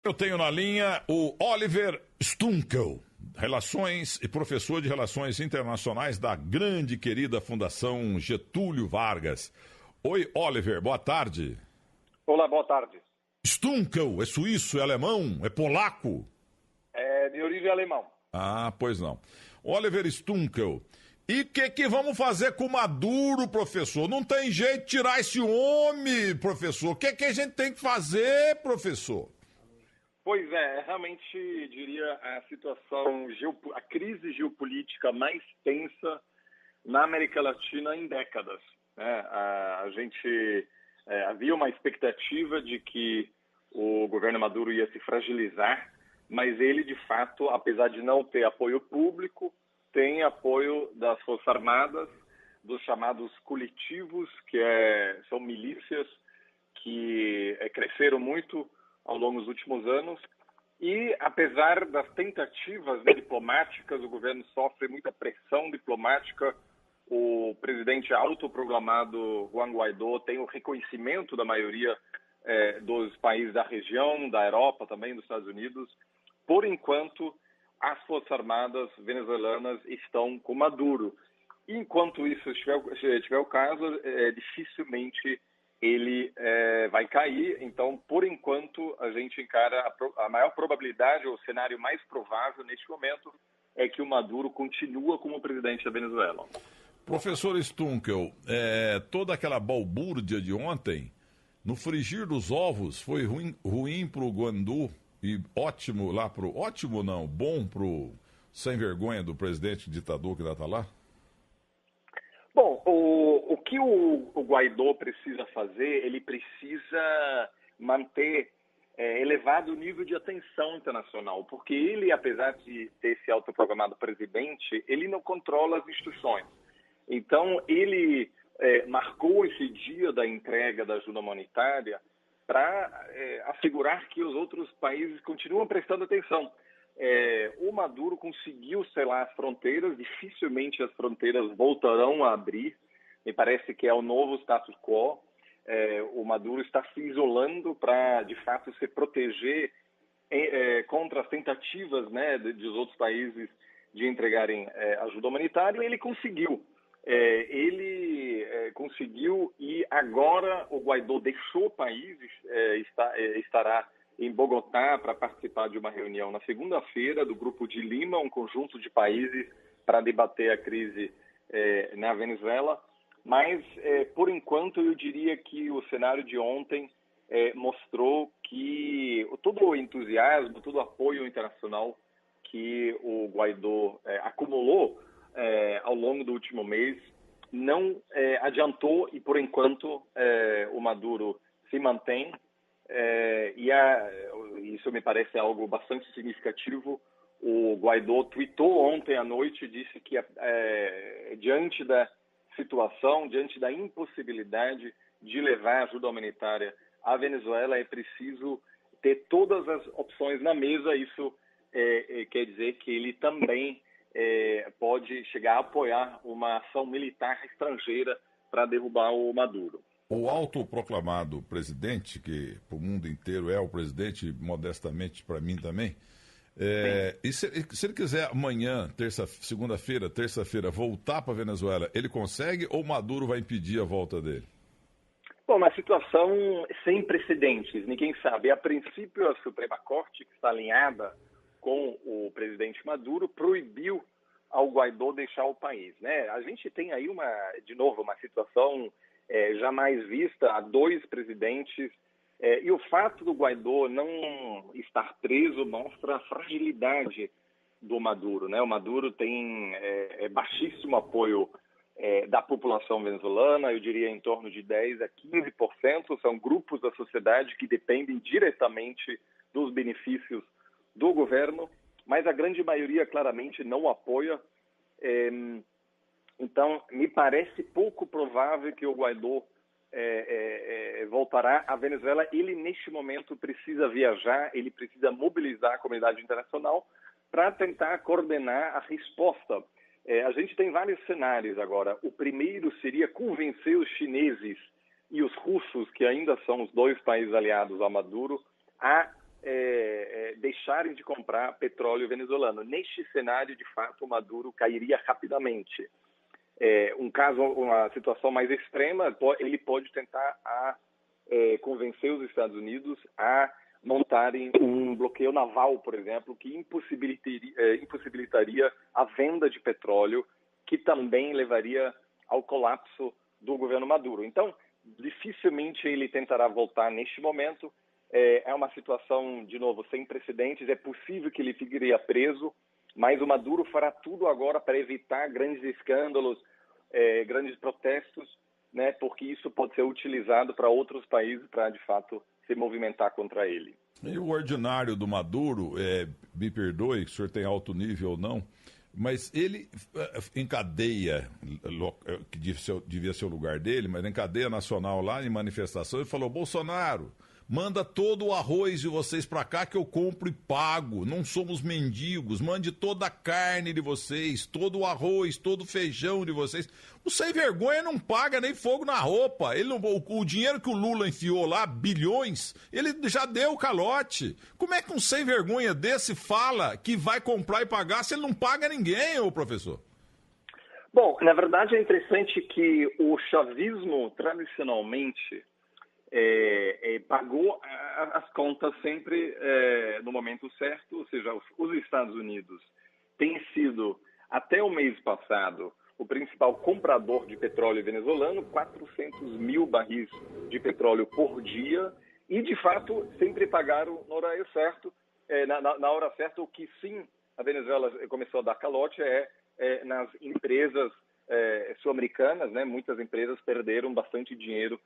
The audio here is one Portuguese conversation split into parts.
Eu tenho na linha o Oliver Stunkel, Relações e professor de Relações Internacionais da grande querida Fundação Getúlio Vargas. Oi, Oliver, boa tarde. Olá, boa tarde. Stunkel, é suíço, é alemão, é polaco? É de origem alemão. Ah, pois não. Oliver Stunkel, e o que vamos fazer com o Maduro, professor? Não tem jeito de tirar esse homem, professor. O que a gente tem que fazer, professor? Pois é, realmente diria a situação, a crise geopolítica mais tensa na América Latina em décadas. Né? Havia uma expectativa de que o governo Maduro ia se fragilizar, mas ele, de fato, apesar de não ter apoio público, tem apoio das Forças Armadas, dos chamados coletivos, são milícias que cresceram muito ao longo dos últimos anos. E, apesar das tentativas diplomáticas, o governo sofre muita pressão diplomática. O presidente autoproclamado Juan Guaidó tem o reconhecimento da maioria dos países da região, da Europa, também dos Estados Unidos. Por enquanto, as Forças Armadas venezuelanas estão com Maduro. Enquanto isso estiver o caso, dificilmente ele vai cair. Então, por enquanto, a gente encara a maior probabilidade, ou o cenário mais provável neste momento, é que o Maduro continua como presidente da Venezuela. Professor Stunkel, toda aquela balbúrdia de ontem, no frigir dos ovos, foi ruim para o Guaidó e ótimo lá para o... Ótimo não, bom para o sem vergonha do presidente ditador que ainda está lá? Bom, o que o Guaidó precisa fazer, ele precisa manter elevado o nível de atenção internacional, porque ele, apesar de ter se autoproclamado presidente, ele não controla as instituições. Então, ele marcou esse dia da entrega da ajuda humanitária para assegurar que os outros países continuam prestando atenção. O Maduro conseguiu selar as fronteiras, dificilmente as fronteiras voltarão a abrir, me parece que é o novo status quo. O Maduro está se isolando para, de fato, se proteger contra as tentativas, né, dos outros países de entregarem ajuda humanitária, e ele conseguiu. Conseguiu, e agora o Guaidó deixou o país, estará em Bogotá para participar de uma reunião na segunda-feira do Grupo de Lima, um conjunto de países para debater a crise na Venezuela. Mas, por enquanto, eu diria que o cenário de ontem mostrou que todo o entusiasmo, todo o apoio internacional que o Guaidó acumulou ao longo do último mês não adiantou, e, por enquanto, o Maduro se mantém. Isso me parece algo bastante significativo. O Guaidó tweetou ontem à noite e disse que, diante da situação, diante da impossibilidade de levar ajuda humanitária à Venezuela, é preciso ter todas as opções na mesa. Isso quer dizer que ele também pode chegar a apoiar uma ação militar estrangeira para derrubar o Maduro. O autoproclamado presidente, que para o mundo inteiro é o presidente, modestamente para mim também, e se ele quiser amanhã, segunda-feira, terça-feira, voltar para a Venezuela, ele consegue ou Maduro vai impedir a volta dele? Bom, uma situação sem precedentes, ninguém sabe. A princípio, a Suprema Corte, que está alinhada com o presidente Maduro, proibiu ao Guaidó deixar o país, né? A gente tem aí, de novo, uma situação jamais vista, há dois presidentes, e o fato do Guaidó não estar preso mostra a fragilidade do Maduro, né? O Maduro tem baixíssimo apoio da população venezuelana, eu diria em torno de 10% a 15%, são grupos da sociedade que dependem diretamente dos benefícios do governo, mas a grande maioria claramente não o apoia. Então, me parece pouco provável que o Guaidó voltará à Venezuela. Ele, neste momento, precisa viajar, ele precisa mobilizar a comunidade internacional para tentar coordenar a resposta. A gente tem vários cenários agora. O primeiro seria convencer os chineses e os russos, que ainda são os dois países aliados a Maduro, a deixarem de comprar petróleo venezuelano. Neste cenário, de fato, o Maduro cairia rapidamente. Uma situação mais extrema, ele pode tentar convencer os Estados Unidos a montarem um bloqueio naval, por exemplo, que impossibilitaria a venda de petróleo, que também levaria ao colapso do governo Maduro. Então, dificilmente ele tentará voltar neste momento. É uma situação, de novo, sem precedentes. É possível que ele ficaria preso, mas o Maduro fará tudo agora para evitar grandes escândalos, grandes protestos, né, porque isso pode ser utilizado para outros países para, de fato, se movimentar contra ele. E o ordinário do Maduro, me perdoe, se o senhor tem alto nível ou não, mas ele encadeia, que devia ser o lugar dele, mas em cadeia nacional lá, em manifestação, ele falou: Bolsonaro, manda todo o arroz de vocês para cá que eu compro e pago. Não somos mendigos. Mande toda a carne de vocês, todo o arroz, todo o feijão de vocês. O sem vergonha não paga nem fogo na roupa. O dinheiro que o Lula enfiou lá, bilhões, ele já deu o calote. Como é que um sem vergonha desse fala que vai comprar e pagar se ele não paga ninguém, ô professor? Bom, na verdade é interessante que o chavismo, tradicionalmente, pagou as contas sempre no momento certo, ou seja, os Estados Unidos têm sido, até o mês passado, o principal comprador de petróleo venezuelano, 400 mil barris de petróleo por dia, e de fato sempre pagaram no horário certo, na hora certa. O que sim a Venezuela começou a dar calote nas empresas sul-americanas, né? Muitas empresas perderam bastante dinheiro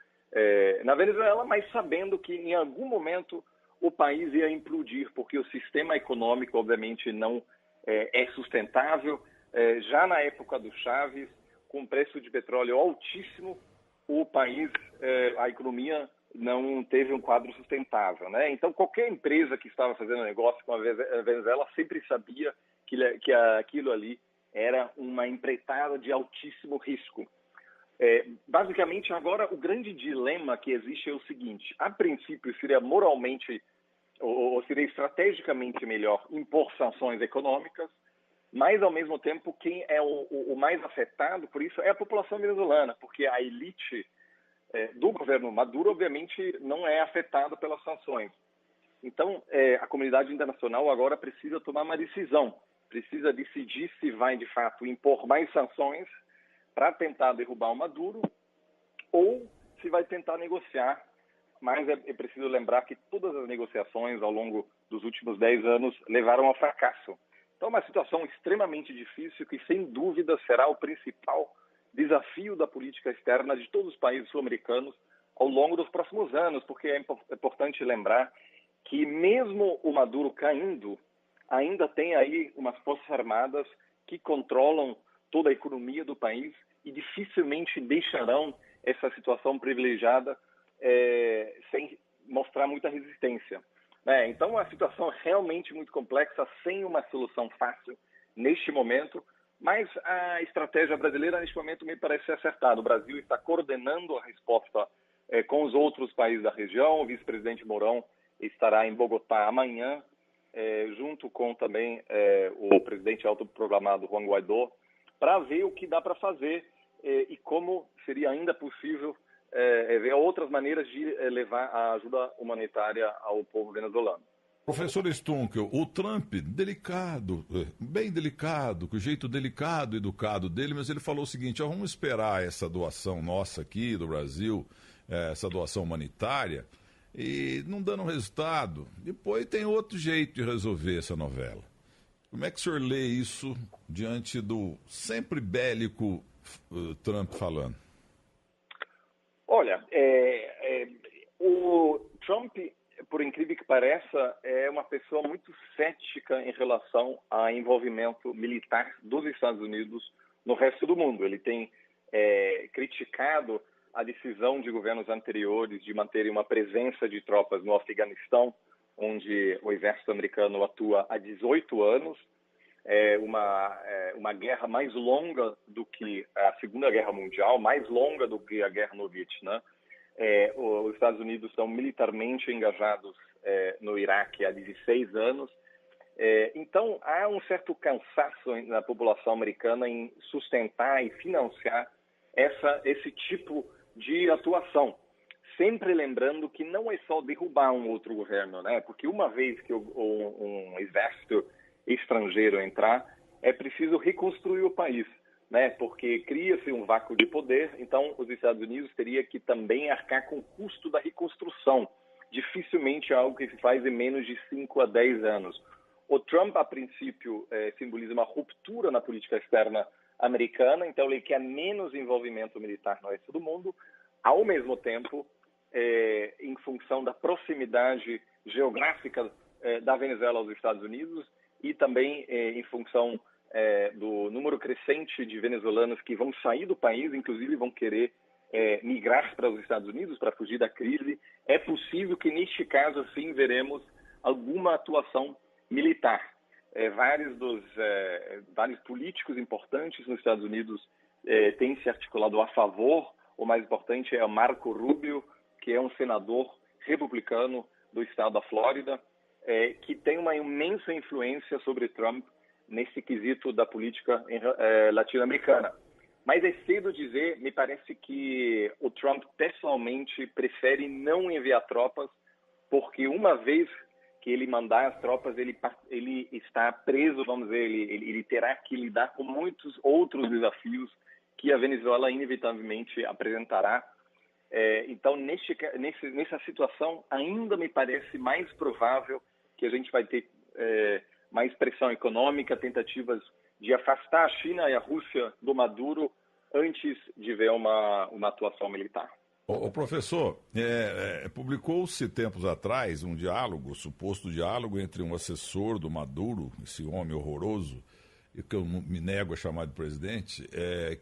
na Venezuela, mas sabendo que em algum momento o país ia implodir, porque o sistema econômico, obviamente, não é sustentável. Já na época do Chávez, com o preço de petróleo altíssimo, o país, a economia não teve um quadro sustentável, né? Então, qualquer empresa que estava fazendo negócio com a Venezuela sempre sabia que aquilo ali era uma empreitada de altíssimo risco. Basicamente, agora, o grande dilema que existe é o seguinte: a princípio, seria moralmente ou seria estrategicamente melhor impor sanções econômicas, mas, ao mesmo tempo, quem é o mais afetado por isso é a população venezuelana, porque a elite do governo Maduro, obviamente, não é afetada pelas sanções. Então, a comunidade internacional agora precisa tomar uma decisão, precisa decidir se vai, de fato, impor mais sanções para tentar derrubar o Maduro, ou se vai tentar negociar. Mas é preciso lembrar que todas as negociações ao longo dos últimos 10 anos levaram ao fracasso. Então, é uma situação extremamente difícil que, sem dúvida, será o principal desafio da política externa de todos os países sul-americanos ao longo dos próximos anos, porque é importante lembrar que, mesmo o Maduro caindo, ainda tem aí umas forças armadas que controlam toda a economia do país e dificilmente deixarão essa situação privilegiada sem mostrar muita resistência. Então, a situação é realmente muito complexa, sem uma solução fácil neste momento, mas a estratégia brasileira, neste momento, me parece acertada. O Brasil está coordenando a resposta com os outros países da região. O vice-presidente Mourão estará em Bogotá amanhã, junto com também o presidente autoproclamado Juan Guaidó, para ver o que dá para fazer e como seria ainda possível ver outras maneiras de levar a ajuda humanitária ao povo venezuelano. Professor Stunkel, o Trump, delicado, bem delicado, com o jeito delicado e educado dele, mas ele falou o seguinte: vamos esperar essa doação nossa aqui do Brasil, essa doação humanitária, e não dando resultado, depois tem outro jeito de resolver essa novela. Como é que o senhor lê isso diante do sempre bélico Trump falando? Olha, o Trump, por incrível que pareça, é uma pessoa muito cética em relação ao envolvimento militar dos Estados Unidos no resto do mundo. Ele tem criticado a decisão de governos anteriores de manterem uma presença de tropas no Afeganistão, onde o exército americano atua há 18 anos. Uma guerra mais longa do que a Segunda Guerra Mundial, mais longa do que a guerra no Vietnã. Os Estados Unidos estão militarmente engajados no Iraque há 16 anos. Então, há um certo cansaço na população americana em sustentar e financiar esse tipo de atuação. Sempre lembrando que não é só derrubar um outro governo, né? Porque uma vez que um exército estrangeiro entrar, é preciso reconstruir o país, né? Porque cria-se um vácuo de poder, então os Estados Unidos teria que também arcar com o custo da reconstrução. Dificilmente é algo que se faz em menos de 5 a 10 anos. O Trump, a princípio, simboliza uma ruptura na política externa americana, então ele quer menos envolvimento militar no resto do mundo. Ao mesmo tempo, em função da proximidade geográfica da Venezuela aos Estados Unidos e também em função do número crescente de venezuelanos que vão sair do país, inclusive vão querer migrar para os Estados Unidos para fugir da crise, é possível que neste caso, assim, veremos alguma atuação militar. Vários políticos importantes nos Estados Unidos têm se articulado a favor. O mais importante é o Marco Rubio, que é um senador republicano do estado da Flórida, que tem uma imensa influência sobre Trump nesse quesito da política latino-americana. Mas é cedo dizer, me parece que o Trump pessoalmente prefere não enviar tropas, porque uma vez que ele mandar as tropas, ele está preso, vamos dizer, ele terá que lidar com muitos outros desafios que a Venezuela inevitavelmente apresentará. Então, nessa situação, ainda me parece mais provável que a gente vai ter mais pressão econômica, tentativas de afastar a China e a Rússia do Maduro antes de ver uma atuação militar. O professor, publicou-se tempos atrás um diálogo, suposto diálogo entre um assessor do Maduro, esse homem horroroso, que eu me nego a chamar de presidente,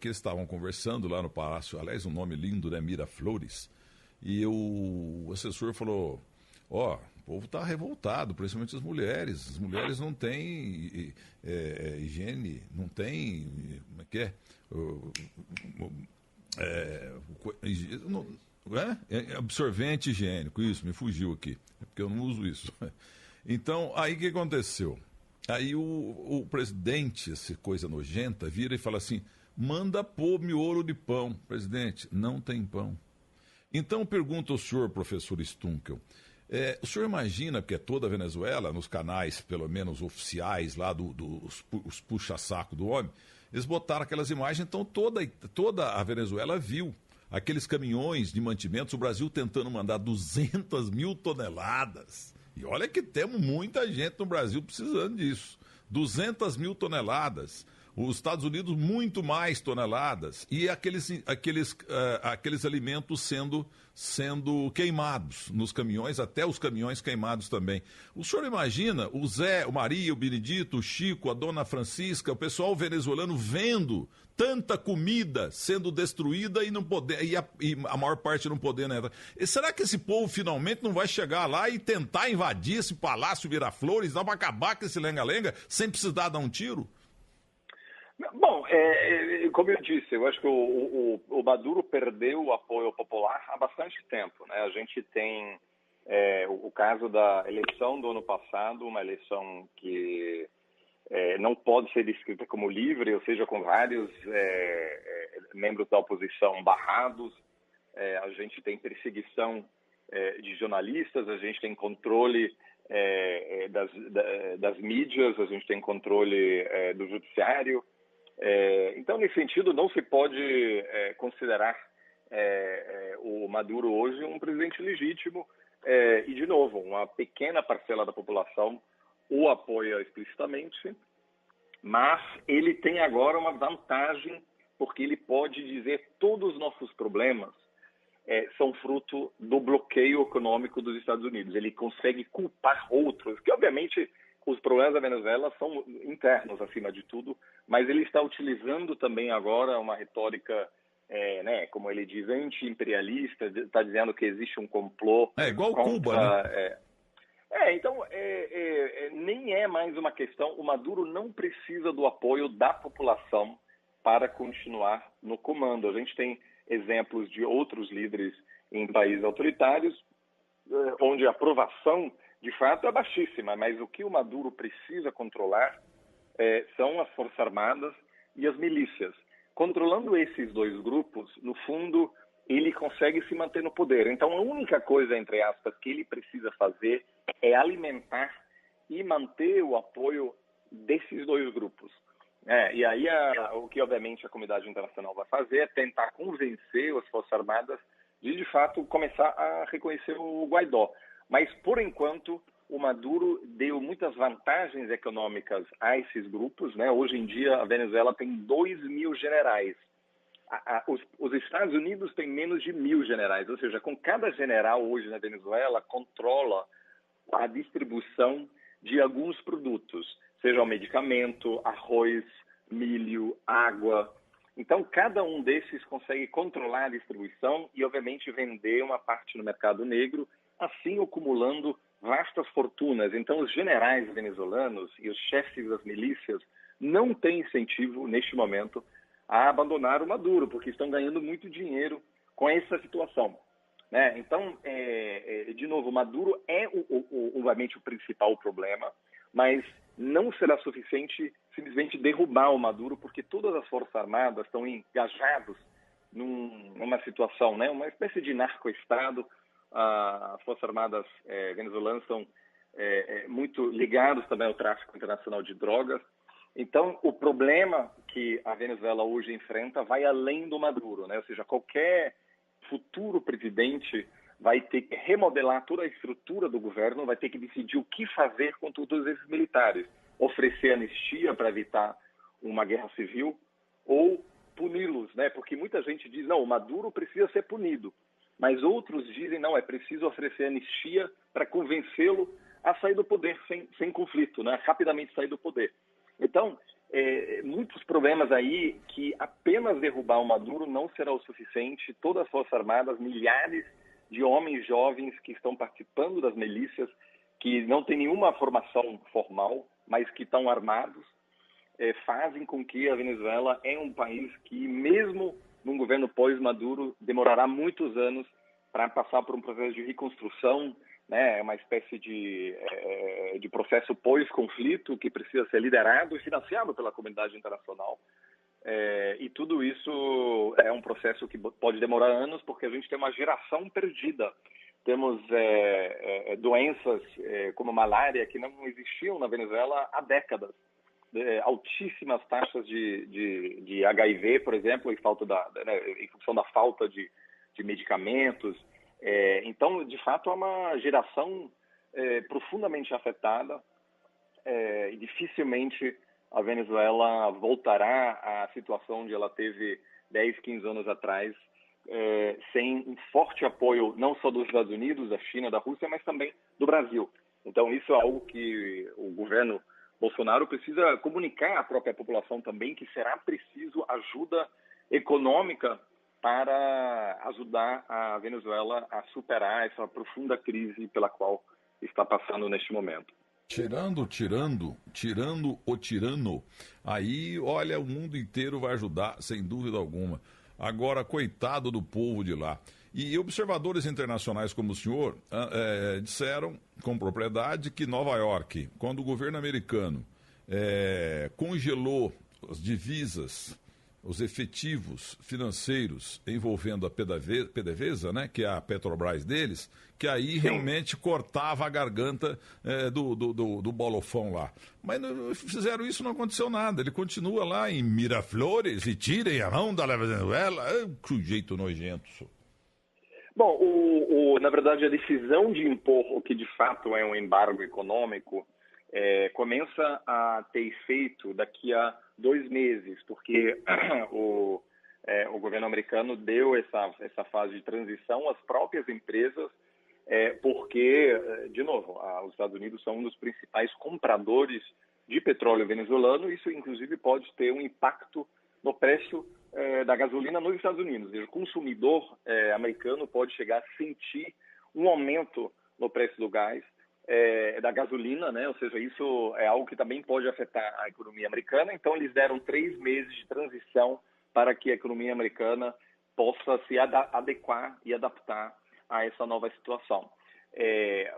que eles estavam conversando lá no Palácio, aliás, um nome lindo, né, Miraflores, e o assessor falou, o povo está revoltado, principalmente as mulheres não têm higiene, não têm, como é que é? Absorvente higiênico, isso, me fugiu aqui, porque eu não uso isso. Então, aí o que aconteceu? Aí o presidente, essa coisa nojenta, vira e fala assim, manda pôr miolo de pão. Presidente, não tem pão. Então, pergunto ao senhor, professor Stunkel, o senhor imagina, porque é toda a Venezuela, nos canais, pelo menos oficiais, lá os puxa-saco do homem, eles botaram aquelas imagens, então toda a Venezuela viu aqueles caminhões de mantimentos, o Brasil tentando mandar 200 mil toneladas. E olha que temos muita gente no Brasil precisando disso. 200 mil toneladas. Os Estados Unidos, muito mais toneladas. E aqueles alimentos sendo queimados nos caminhões, até os caminhões queimados também. O senhor imagina o Zé, o Maria, o Benedito, o Chico, a dona Francisca, o pessoal venezuelano vendo tanta comida sendo destruída e a maior parte não podendo entrar. E será que esse povo finalmente não vai chegar lá e tentar invadir esse Palácio Miraflores, para acabar com esse lenga-lenga, sem precisar dar um tiro? Bom, como eu disse, eu acho que o Maduro perdeu o apoio popular há bastante tempo, né? A gente tem o caso da eleição do ano passado, uma eleição que não pode ser descrita como livre, ou seja, com vários membros da oposição barrados. A gente tem perseguição de jornalistas, a gente tem controle das mídias, a gente tem controle do judiciário. Então, nesse sentido, não se pode considerar o Maduro hoje um presidente legítimo e, de novo, uma pequena parcela da população o apoia explicitamente, mas ele tem agora uma vantagem porque ele pode dizer todos os nossos problemas são fruto do bloqueio econômico dos Estados Unidos. Ele consegue culpar outros, que obviamente os problemas da Venezuela são internos, acima de tudo, mas ele está utilizando também agora uma retórica, como ele diz, anti-imperialista, está dizendo que existe um complô. Igual contra... Cuba, né? Então, nem é mais uma questão, o Maduro não precisa do apoio da população para continuar no comando. A gente tem exemplos de outros líderes em países autoritários, onde a aprovação de fato é baixíssima, mas o que o Maduro precisa controlar são as Forças Armadas e as milícias. Controlando esses dois grupos, no fundo, ele consegue se manter no poder. Então, a única coisa, entre aspas, que ele precisa fazer é alimentar e manter o apoio desses dois grupos. E aí, o que, obviamente, a comunidade internacional vai fazer é tentar convencer as Forças Armadas de fato, começar a reconhecer o Guaidó. Mas, por enquanto, o Maduro deu muitas vantagens econômicas a esses grupos, né? Hoje em dia, a Venezuela tem 2.000 generais. Os Estados Unidos têm menos de 1.000 generais. Ou seja, com cada general hoje na Venezuela, controla a distribuição de alguns produtos, seja o medicamento, arroz, milho, água. Então, cada um desses consegue controlar a distribuição e, obviamente, vender uma parte no mercado negro, assim acumulando vastas fortunas. Então, os generais venezuelanos e os chefes das milícias não têm incentivo, neste momento, a abandonar o Maduro, porque estão ganhando muito dinheiro com essa situação. Né? Então, de novo, o Maduro é, obviamente, o principal problema, mas não será suficiente simplesmente derrubar o Maduro, porque todas as Forças Armadas estão engajadas numa situação, né? Uma espécie de narco-estado. As Forças Armadas venezuelanas são muito ligadas também ao tráfico internacional de drogas. Então, o problema que a Venezuela hoje enfrenta vai além do Maduro, né? Ou seja, qualquer futuro presidente vai ter que remodelar toda a estrutura do governo, vai ter que decidir o que fazer com todos esses militares. Oferecer anistia para evitar uma guerra civil ou puni-los, né? Porque muita gente diz, não, o Maduro precisa ser punido. Mas outros dizem, não, é preciso oferecer anistia para convencê-lo a sair do poder sem conflito, né? Rapidamente sair do poder. Então, muitos problemas aí que apenas derrubar o Maduro não será o suficiente. Todas as Forças Armadas, milhares de homens jovens que estão participando das milícias, que não têm nenhuma formação formal, mas que estão armados, fazem com que a Venezuela é um país que, mesmo num governo pós-Maduro, demorará muitos anos para passar por um processo de reconstrução, né? Uma espécie de processo pós-conflito que precisa ser liderado e financiado pela comunidade internacional. E tudo isso é um processo que pode demorar anos, porque a gente tem uma geração perdida. Temos doenças como malária que não existiam na Venezuela há décadas. Altíssimas taxas de HIV, por exemplo, em função da falta de medicamentos. Então, de fato, é uma geração profundamente afetada e dificilmente a Venezuela voltará à situação onde ela teve 10, 15 anos atrás, sem um forte apoio não só dos Estados Unidos, da China, da Rússia, mas também do Brasil. Então, isso é algo que o governo Bolsonaro precisa comunicar à própria população também, que será preciso ajuda econômica para ajudar a Venezuela a superar essa profunda crise pela qual está passando neste momento. Tirando o tirano, aí, olha, o mundo inteiro vai ajudar, sem dúvida alguma. Agora, coitado do povo de lá. E observadores internacionais como o senhor disseram com propriedade que Nova York, quando o governo americano congelou as divisas, os efetivos financeiros envolvendo a PDVSA, né, que é a Petrobras deles, que aí realmente cortava a garganta do bolofão lá. Mas fizeram isso, não aconteceu nada. Ele continua lá em Miraflores e tirem a mão da Venezuela. Que jeito nojento. Bom, na verdade, a decisão de impor o que de fato é um embargo econômico começa a ter efeito daqui a 2 meses, porque o governo americano deu essa fase de transição às próprias empresas, porque, de novo, os Estados Unidos são um dos principais compradores de petróleo venezuelano. Isso, inclusive, pode ter um impacto no preço da gasolina nos Estados Unidos. O consumidor americano pode chegar a sentir um aumento no preço do gás, da gasolina, né? Ou seja, isso é algo que também pode afetar a economia americana. Então, eles deram 3 meses de transição para que a economia americana possa se adequar e adaptar a essa nova situação.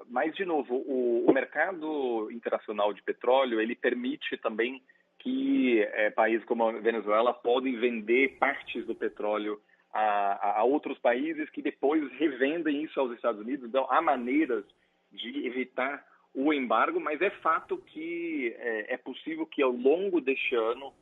Mas, de novo, o mercado internacional de petróleo, ele permite também que países como a Venezuela podem vender partes do petróleo a outros países que depois revendem isso aos Estados Unidos. Então, há maneiras de evitar o embargo, mas é fato que é possível que ao longo deste ano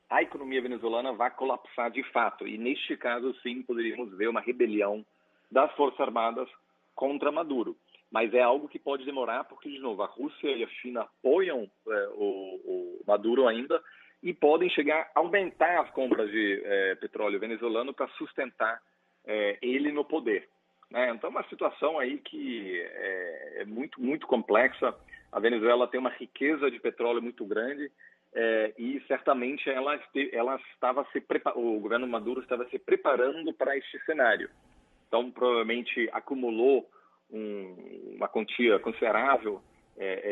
a economia venezuelana vá colapsar de fato. E neste caso, sim, poderíamos ver uma rebelião das Forças Armadas contra Maduro. Mas é algo que pode demorar, porque, de novo, a Rússia e a China apoiam o Maduro ainda e podem chegar a aumentar as compras de petróleo venezuelano para sustentar ele no poder. Então, é uma situação aí que é muito, muito complexa. A Venezuela tem uma riqueza de petróleo muito grande e, certamente, o governo Maduro estava se preparando para este cenário. Então, provavelmente, acumulou uma quantia considerável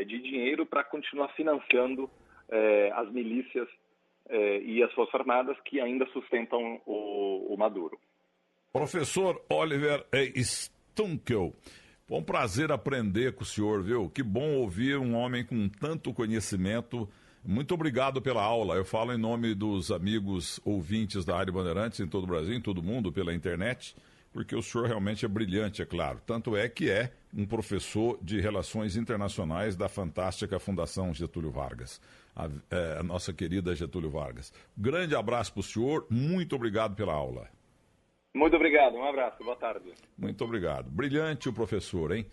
de dinheiro para continuar financiando as milícias e as Forças Armadas que ainda sustentam o Maduro. Professor Oliver Stunkel, foi um prazer aprender com o senhor, viu? Que bom ouvir um homem com tanto conhecimento. Muito obrigado pela aula. Eu falo em nome dos amigos ouvintes da Rádio Bandeirantes em todo o Brasil, em todo o mundo, pela internet, porque o senhor realmente é brilhante, é claro. Tanto é que é um professor de Relações Internacionais da fantástica Fundação Getúlio Vargas, a nossa querida Getúlio Vargas. Grande abraço para o senhor, muito obrigado pela aula. Muito obrigado, um abraço, boa tarde. Muito obrigado. Brilhante o professor, hein?